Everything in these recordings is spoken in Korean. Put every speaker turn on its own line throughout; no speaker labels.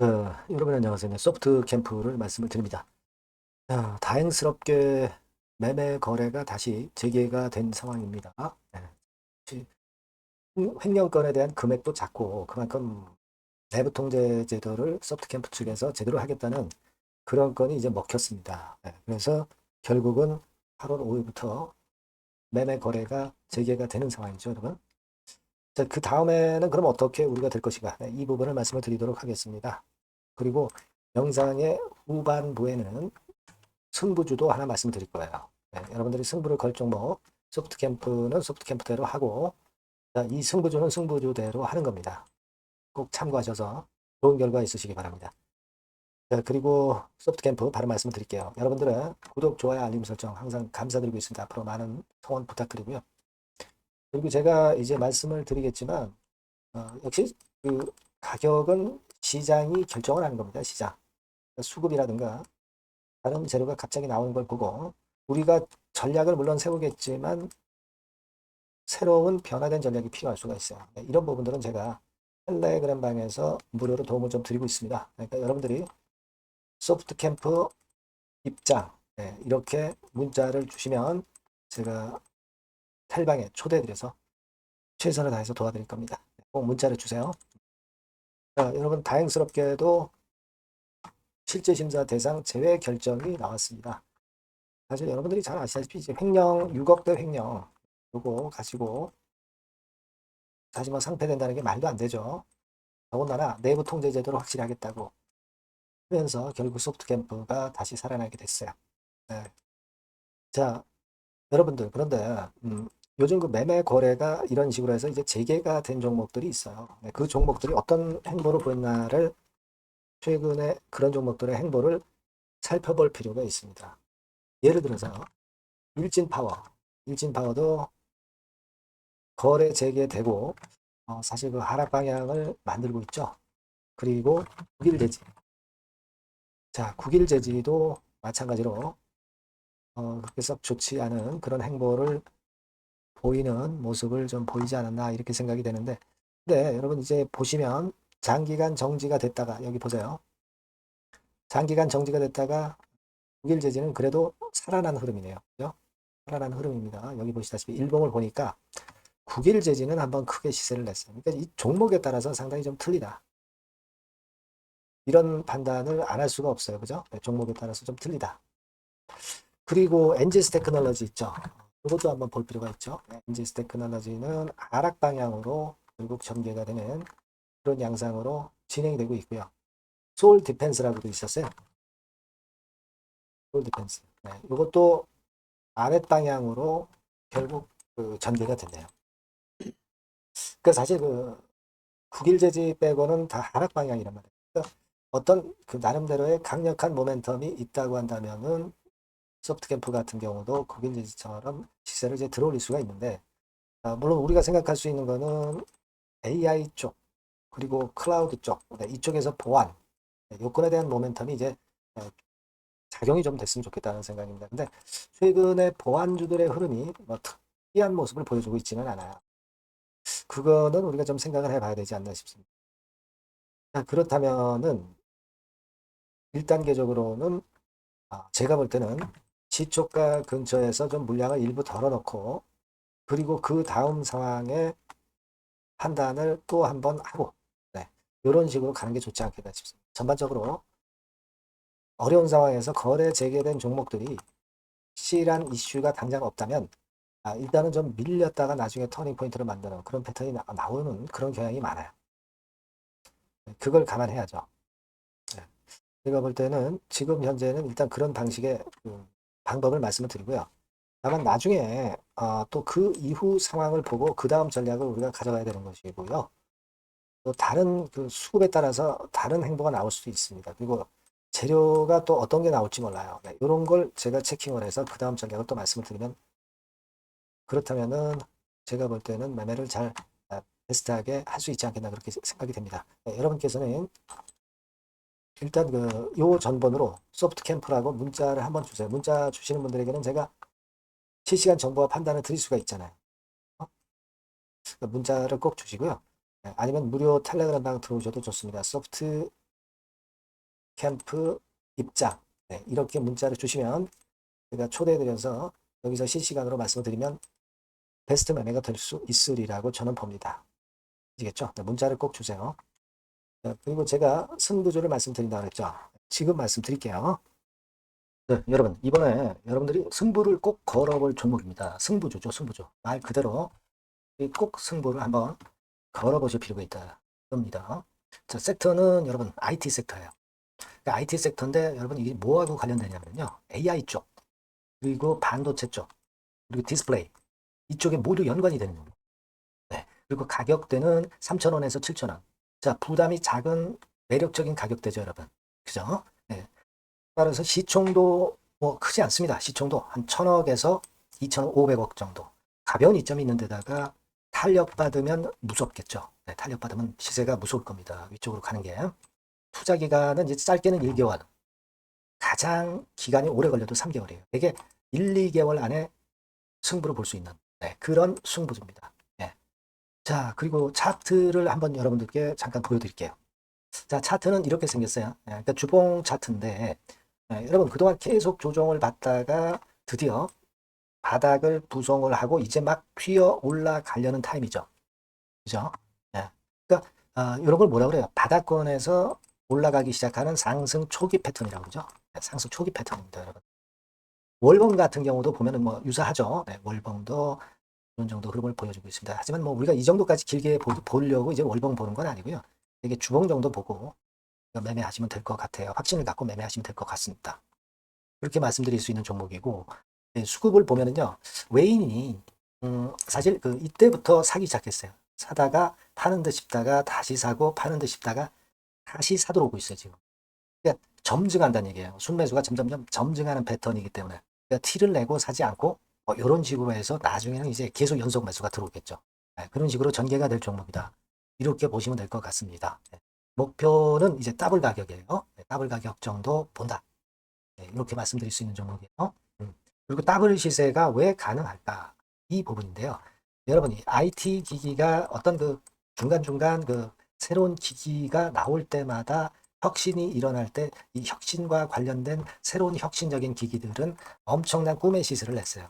여러분 안녕하세요. 네, 소프트 캠프를 말씀을 드립니다. 다행스럽게 매매 거래가 다시 재개가 된 상황입니다. 네, 혹시 횡령건에 대한 금액도 작고 그만큼 내부 통제 제도를 소프트 캠프 측에서 제대로 하겠다는 그런 건이 이제 먹혔습니다. 그래서 결국은 8월 5일부터 매매 거래가 재개가 되는 상황이죠, 여러분. 자, 그 다음에는 그럼 어떻게 우리가 될 것인가? 이 부분을 말씀을 드리도록 하겠습니다. 그리고 영상의 후반부에는 승부주도 하나 말씀드릴 거예요. 여러분들이 승부를 걸 종목, 소프트 캠프는 소프트 캠프대로 하고, 이 승부주는 승부주대로 하는 겁니다. 꼭 참고하셔서 좋은 결과 있으시기 바랍니다. 그리고 소프트 캠프 바로 말씀을 드릴게요. 여러분들은 구독, 좋아요, 알림 설정 항상 감사드리고 있습니다. 앞으로 많은 성원 부탁드리고요. 그리고 제가 이제 말씀을 드리겠지만, 역시 그 가격은 시장이 결정을 하는 겁니다. 시장. 수급이라든가 다른 재료가 갑자기 나오는 걸 보고 우리가 전략을 물론 세우겠지만 새로운 변화된 전략이 필요할 수가 있어요. 이런 부분들은 제가 텔레그램 방에서 무료로 도움을 좀 드리고 있습니다. 그러니까 여러분들이 소프트 캠프 입장 이렇게 문자를 주시면 제가 텔방에 초대드려서 최선을 다해서 도와드릴 겁니다. 꼭 문자를 주세요. 여러분 다행스럽게도 실제 심사 대상 제외 결정이 나왔습니다. 사실 여러분들이 잘 아시다시피 이제 횡령 6억대 횡령 요거 가지고 다시 뭐 상폐된다는 게 말도 안 되죠. 더군다나 내부 통제 제도를 확실히 하겠다고 하면서 결국 소프트캠프가 다시 살아나게 됐어요. 네. 자, 여러분들 그런데 요즘 그 매매 거래가 이런 식으로 해서 이제 재개가 된 종목들이 있어요. 그 종목들이 어떤 행보를 보였나를 최근에 그런 종목들의 행보를 살펴볼 필요가 있습니다. 예를 들어서 일진파워, 일진파워도 거래 재개되고 사실 그 하락 방향을 만들고 있죠. 그리고 국일제지. 자, 국일제지도 마찬가지로 그렇게 썩 좋지 않은 그런 행보를 보이는 모습을 좀 보이지 않았나 이렇게 생각이 되는데, 근데 여러분 이제 보시면 장기간 정지가 됐다가 여기 보세요. 장기간 정지가 됐다가 국일제지는 그래도 살아난 흐름이네요. 그죠? 살아난 흐름입니다. 여기 보시다시피 일봉을 보니까 국일제지는 한번 크게 시세를 냈어요. 그러니까 이 종목에 따라서 상당히 좀 틀리다. 이런 판단을 안 할 수가 없어요. 그죠? 종목에 따라서 좀 틀리다. 그리고 엔지스 테크놀로지 있죠. 이것도 한번 볼 필요가 있죠. 엔지스 테크놀로지는 하락 방향으로 결국 전개가 되는 그런 양상으로 진행이 되고 있고요. 소울 디펜스라고도 있었어요. 소울 디펜스. 이것도 아랫 방향으로 결국 그 전개가 됐네요. 그 사실 그 국일제지 빼고는 다 하락 방향이란 말이에요. 그러니까 어떤 그 나름대로의 강력한 모멘텀이 있다고 한다면은 소프트캠프 같은 경우도 국일제지처럼 시세를 이제 들어올릴 수가 있는데 물론 우리가 생각할 수 있는 거는 AI 쪽 그리고 클라우드 쪽 이쪽에서 보안 요건에 대한 모멘텀이 이제 어, 작용이 좀 됐으면 좋겠다는 생각입니다. 근데 최근에 보안주들의 흐름이 뭐 특이한 모습을 보여주고 있지는 않아요. 그거는 우리가 좀 생각을 해봐야 되지 않나 싶습니다. 그렇다면은 1단계적으로는 제가 볼 때는 시초가 근처에서 좀 물량을 일부 덜어놓고 그리고 그 다음 상황에 판단을 또 한번 하고 네, 이런 식으로 가는 게 좋지 않겠나 싶습니다. 전반적으로 어려운 상황에서 거래 재개된 종목들이 실한 이슈가 당장 없다면 일단은 좀 밀렸다가 나중에 터닝 포인트를 만드는 그런 패턴이 나오는 그런 경향이 많아요. 그걸 감안해야죠. 네. 제가 볼 때는 지금 현재는 일단 그런 방식의 그 방법을 말씀을 드리고요. 다만 나중에 또 그 이후 상황을 보고 그 다음 전략을 우리가 가져가야 되는 것이고요. 또 다른 그 수급에 따라서 다른 행보가 나올 수도 있습니다. 그리고 재료가 또 어떤 게 나올지 몰라요. 네, 이런 걸 제가 체킹을 해서 그 다음 전략을 또 말씀을 드리면 그렇다면은 제가 볼 때는 매매를 잘 베스트하게 할 수 있지 않겠나 그렇게 생각이 됩니다. 네, 여러분께서는 일단 그 요 전번으로 소프트 캠프라고 문자를 한번 주세요. 문자 주시는 분들에게는 제가 실시간 정보와 판단을 드릴 수가 있잖아요. 그러니까 문자를 꼭 주시고요. 아니면 무료 텔레그램 방 들어오셔도 좋습니다. 소프트 캠프 입장. 네, 이렇게 문자를 주시면 제가 초대해드려서 여기서 실시간으로 말씀을 드리면 베스트 매매가 될 수 있으리라고 저는 봅니다. 아시겠죠? 네, 문자를 꼭 주세요. 네, 그리고 제가 승부주를 말씀드린다고 그랬죠. 지금 말씀드릴게요. 네, 여러분 이번에 여러분들이 승부를 꼭 걸어볼 종목입니다. 승부주죠, 승부주. 말 그대로 꼭 승부를 한번 걸어보실 필요가 있다. 겁니다. 자, 섹터는 여러분 IT 섹터예요. 그러니까 IT 섹터인데 여러분 이게 뭐하고 관련되냐면요. AI 쪽, 그리고 반도체 쪽, 그리고 디스플레이 이쪽에 모두 연관이 되는 겁니다. 네. 그리고 가격대는 3,000원에서 7,000원. 자, 부담이 작은 매력적인 가격대죠, 여러분. 그죠? 네. 따라서 시총도 뭐 크지 않습니다. 시총도 한 1,000억에서 2,500억 정도. 가벼운 이점이 있는 데다가 탄력받으면 무섭겠죠. 네, 탄력받으면 시세가 무서울 겁니다. 위쪽으로 가는 게. 투자 기간은 이제 짧게는 1개월. 가장 기간이 오래 걸려도 3개월이에요. 이게 1, 2개월 안에 승부를 볼 수 있는 네, 그런 승부입니다. 네. 자, 그리고 차트를 한번 여러분들께 잠깐 보여드릴게요. 자, 차트는 이렇게 생겼어요. 네, 그러니까 주봉 차트인데 네, 여러분 그동안 계속 조정을 받다가 드디어 바닥을 부성을 하고 이제 막 튀어 올라가려는 타임이죠. 그죠? 네. 그러니까 이런 걸 뭐라 그래요? 바닥권에서 올라가기 시작하는 상승 초기 패턴이라고 그러죠. 네, 상승 초기 패턴입니다, 여러분. 월봉 같은 경우도 보면은 뭐 유사하죠. 네, 월봉도 이런 정도 흐름을 보여주고 있습니다. 하지만 뭐 우리가 이 정도까지 길게 보려고 이제 월봉 보는 건 아니고요. 이게 주봉 정도 보고 매매하시면 될 것 같아요. 확신을 갖고 매매하시면 될 것 같습니다. 그렇게 말씀드릴 수 있는 종목이고 네, 수급을 보면은요. 외인이 사실 그 이때부터 사기 시작했어요. 사다가 파는 듯 싶다가 다시 사고 파는 듯 싶다가 다시 사도록 오고 있어요, 지금. 그러니까 점증한다는 얘기예요. 순매수가 점점점 점증하는 패턴이기 때문에 그러니까 티를 내고 사지 않고 이런 식으로 해서 나중에는 이제 계속 연속 매수가 들어오겠죠. 네, 그런 식으로 전개가 될 종목이다. 이렇게 보시면 될 것 같습니다. 네, 목표는 이제 더블 가격이에요. 네, 더블 가격 정도 본다. 네, 이렇게 말씀드릴 수 있는 종목이에요. 그리고 더블 시세가 왜 가능할까? 이 부분인데요. 여러분이 IT 기기가 어떤 그 중간중간 그 새로운 기기가 나올 때마다 혁신이 일어날 때 이 혁신과 관련된 새로운 혁신적인 기기들은 엄청난 꿈의 시세를 냈어요.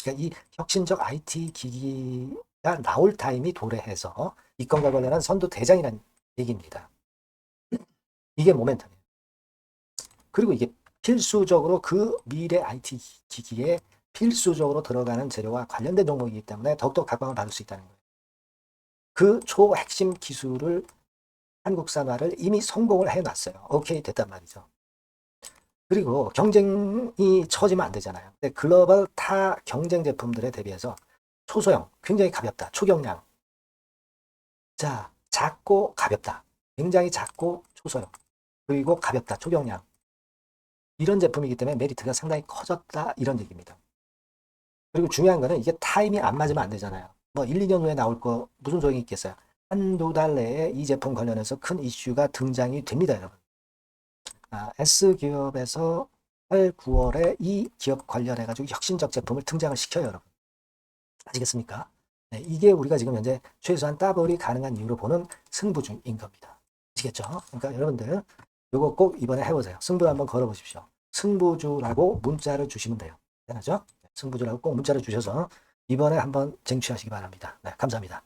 그러니까 이 혁신적 IT 기기가 나올 타임이 도래해서 이 건과 관련한 선두 대장이라는 얘기입니다. 이게 모멘텀이에요. 그리고 이게 필수적으로 그 미래 IT 기기에 필수적으로 들어가는 재료와 관련된 종목이기 때문에 더욱더 각광을 받을 수 있다는 거예요. 그 초핵심 기술을 한국산화를 이미 성공을 해놨어요. 오케이 됐단 말이죠. 그리고 경쟁이 처지면 안 되잖아요. 근데 글로벌 타 경쟁 제품들에 대비해서 초소형, 굉장히 가볍다. 초경량. 자, 작고 가볍다. 굉장히 작고 초소형. 그리고 가볍다. 초경량. 이런 제품이기 때문에 메리트가 상당히 커졌다. 이런 얘기입니다. 그리고 중요한 거는 이게 타임이 안 맞으면 안 되잖아요. 뭐 1, 2년 후에 나올 거 무슨 소용이 있겠어요. 한두 달 내에 이 제품 관련해서 큰 이슈가 등장이 됩니다, 여러분. S기업에서 8, 9월에 이 기업 관련해가지고 혁신적 제품을 등장을 시켜요, 여러분. 아시겠습니까? 네, 이게 우리가 지금 현재 최소한 더블이 가능한 이유로 보는 승부주인 겁니다. 아시겠죠? 그러니까 여러분들 이거 꼭 이번에 해보세요. 승부 한번 걸어보십시오. 승부주라고 문자를 주시면 돼요. 되나죠? 승부주라고 꼭 문자를 주셔서 이번에 한번 쟁취하시기 바랍니다. 네, 감사합니다.